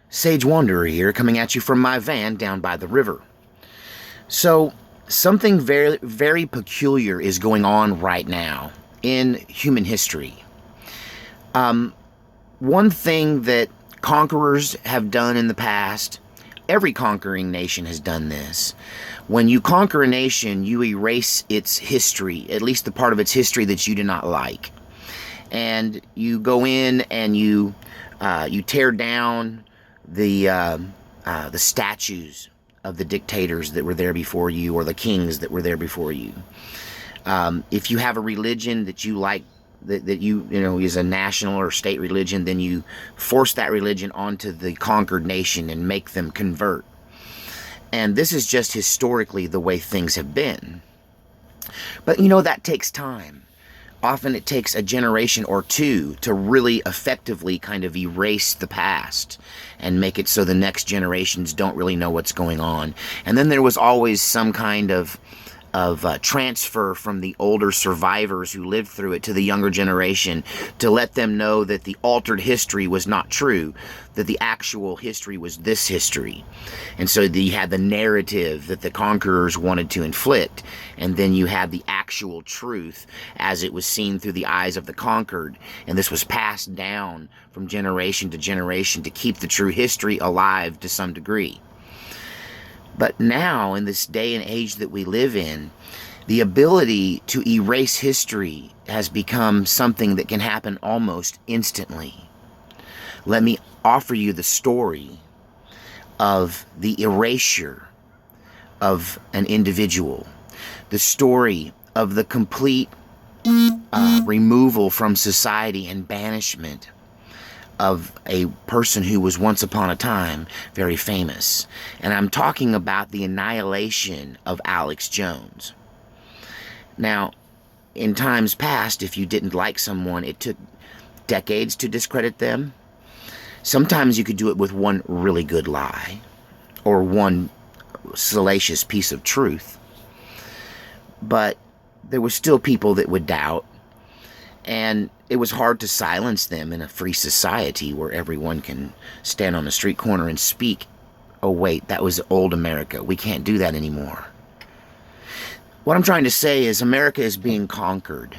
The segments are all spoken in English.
Sage Wanderer here, coming at you from my van down by the river. So, something very, very peculiar is going on right now in human history. One thing that conquerors have done in the past, every conquering nation has done this. When you conquer a nation, you erase its history, at least the part of its history that you do not like. And you go in and you tear down the statues of the dictators that were there before you, or the kings that were there before you. If you have a religion that you like, that you know is a national or state religion, then you force that religion onto the conquered nation and make them convert. And this is just historically the way things have been. But that takes time. Often it takes a generation or two to really effectively kind of erase the past and make it so the next generations don't really know what's going on. And then there was always some kind of transfer from the older survivors who lived through it to the younger generation to let them know that the altered history was not true, that the actual history was this history. And so you had the narrative that the conquerors wanted to inflict, and then you had the actual truth as it was seen through the eyes of the conquered, and this was passed down from generation to generation to keep the true history alive to some degree. But now, in this day and age that we live in, the ability to erase history has become something that can happen almost instantly. Let me offer you the story of the erasure of an individual, the story of the complete removal from society and banishment of a person who was once upon a time very famous. And I'm talking about the annihilation of Alex Jones. Now, in times past, if you didn't like someone, it took decades to discredit them. Sometimes you could do it with one really good lie or one salacious piece of truth. But there were still people that would doubt. And it was hard to silence them in a free society where everyone can stand on a street corner and speak. Oh, wait, that was old America. We can't do that anymore. What I'm trying to say is America is being conquered.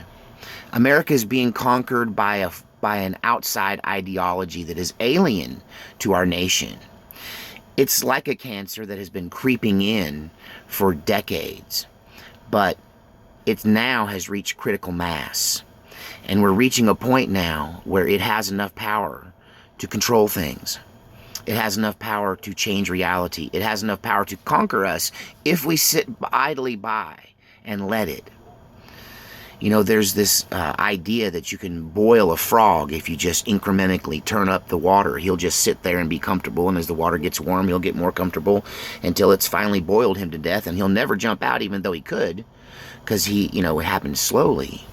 America is being conquered by an outside ideology that is alien to our nation. It's like a cancer that has been creeping in for decades, but it now has reached critical mass. And we're reaching a point now where it has enough power to control things. It has enough power to change reality. It has enough power to conquer us if we sit idly by and let it. There's this idea that you can boil a frog if you just incrementally turn up the water. He'll just sit there and be comfortable, and as the water gets warm, he'll get more comfortable until it's finally boiled him to death, and he'll never jump out even though he could, because it happens slowly.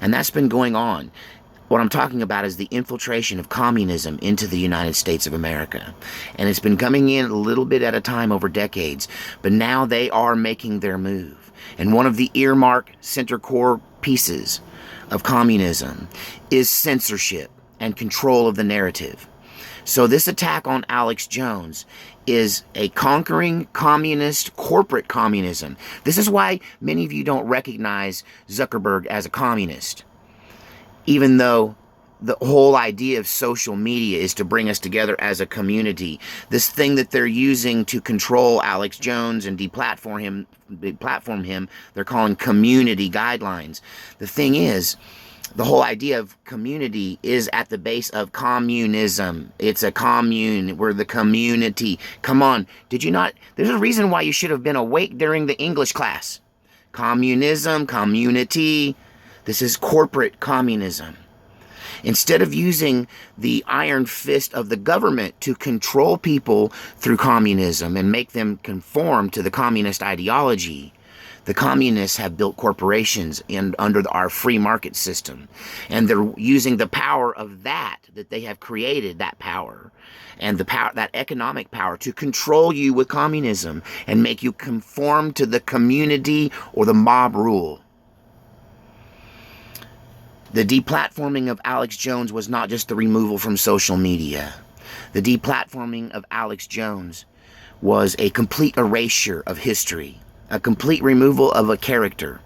And that's been going on. What I'm talking about is the infiltration of communism into the United States of America. And it's been coming in a little bit at a time over decades, but now they are making their move. And one of the earmark center core pieces of communism is censorship and control of the narrative. So this attack on Alex Jones is a conquering communist corporate communism. This is why many of you don't recognize Zuckerberg as a communist, even though the whole idea of social media is to bring us together as a community. This thing that they're using to control Alex Jones and deplatform him, they're calling community guidelines. The thing is, the whole idea of community is at the base of communism. It's a commune. We're the community. Come on. Did you not? There's a reason why you should have been awake during the English class. Communism, community. This is corporate communism. Instead of using the iron fist of the government to control people through communism and make them conform to the communist ideology, the communists have built corporations under our free market system, and they're using the power of that they have created, that power, and the power, that economic power, to control you with communism and make you conform to the community or the mob rule. The deplatforming of Alex Jones was not just the removal from social media. The deplatforming of Alex Jones was a complete erasure of history, a complete removal of a character.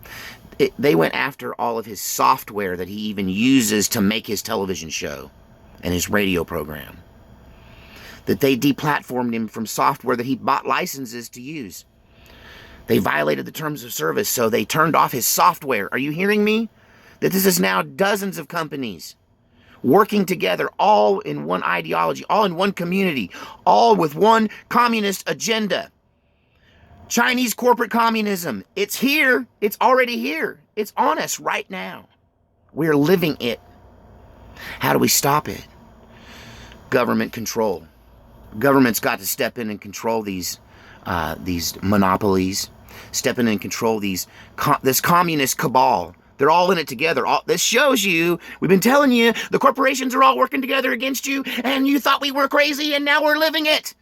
They went after all of his software that he even uses to make his television show and his radio program. That they deplatformed him from software that he bought licenses to use. They violated the terms of service, so they turned off his software. Are you hearing me? That this is now dozens of companies working together, all in one ideology, all in one community, all with one communist agenda. Chinese corporate communism. It's here. It's already here. It's on us right now. We're living it. How do we stop it? Government control. Government's got to step in and control these monopolies. Step in and control this communist cabal. They're all in it together. This shows you, we've been telling you, the corporations are all working together against you, and you thought we were crazy, and now we're living it.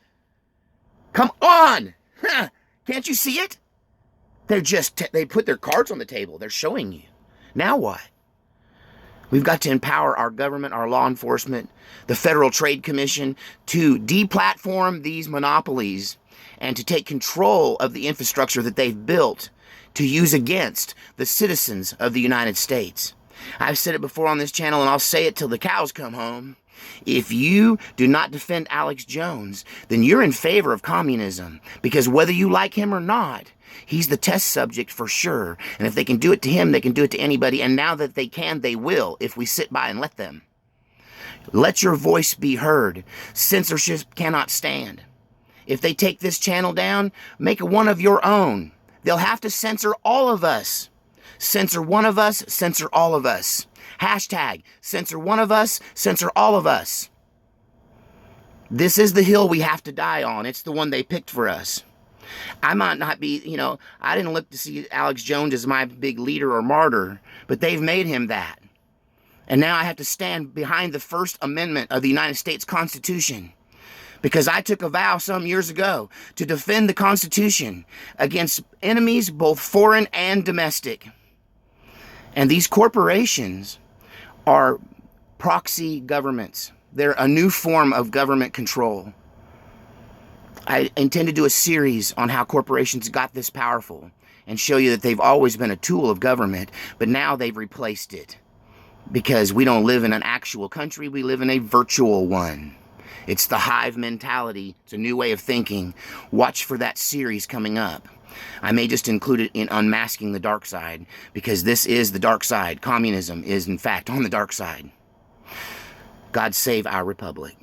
Come on! Huh. Can't you see it? They put their cards on the table. They're showing you. Now what? We've got to empower our government, our law enforcement, the Federal Trade Commission to deplatform these monopolies and to take control of the infrastructure that they've built to use against the citizens of the United States. I've said it before on this channel, and I'll say it till the cows come home. If you do not defend Alex Jones, then you're in favor of communism, because whether you like him or not, he's the test subject for sure. And if they can do it to him, they can do it to anybody. And now that they can, they will, if we sit by and let them. Let your voice be heard. Censorship cannot stand. If they take this channel down, make it one of your own. They'll have to censor all of us. Censor one of us, censor all of us. Hashtag, censor one of us, censor all of us. This is the hill we have to die on. It's the one they picked for us. I might not be, I didn't look to see Alex Jones as my big leader or martyr, but they've made him that. And now I have to stand behind the First Amendment of the United States Constitution. Because I took a vow some years ago to defend the Constitution against enemies, both foreign and domestic. And these corporations are proxy governments. They're a new form of government control. I intend to do a series on how corporations got this powerful and show you that they've always been a tool of government, but now they've replaced it. Because we don't live in an actual country, we live in a virtual one. It's the hive mentality. It's a new way of thinking. Watch for that series coming up. I may just include it in Unmasking the Dark Side, because this is the dark side. Communism is, in fact, on the dark side. God save our republic.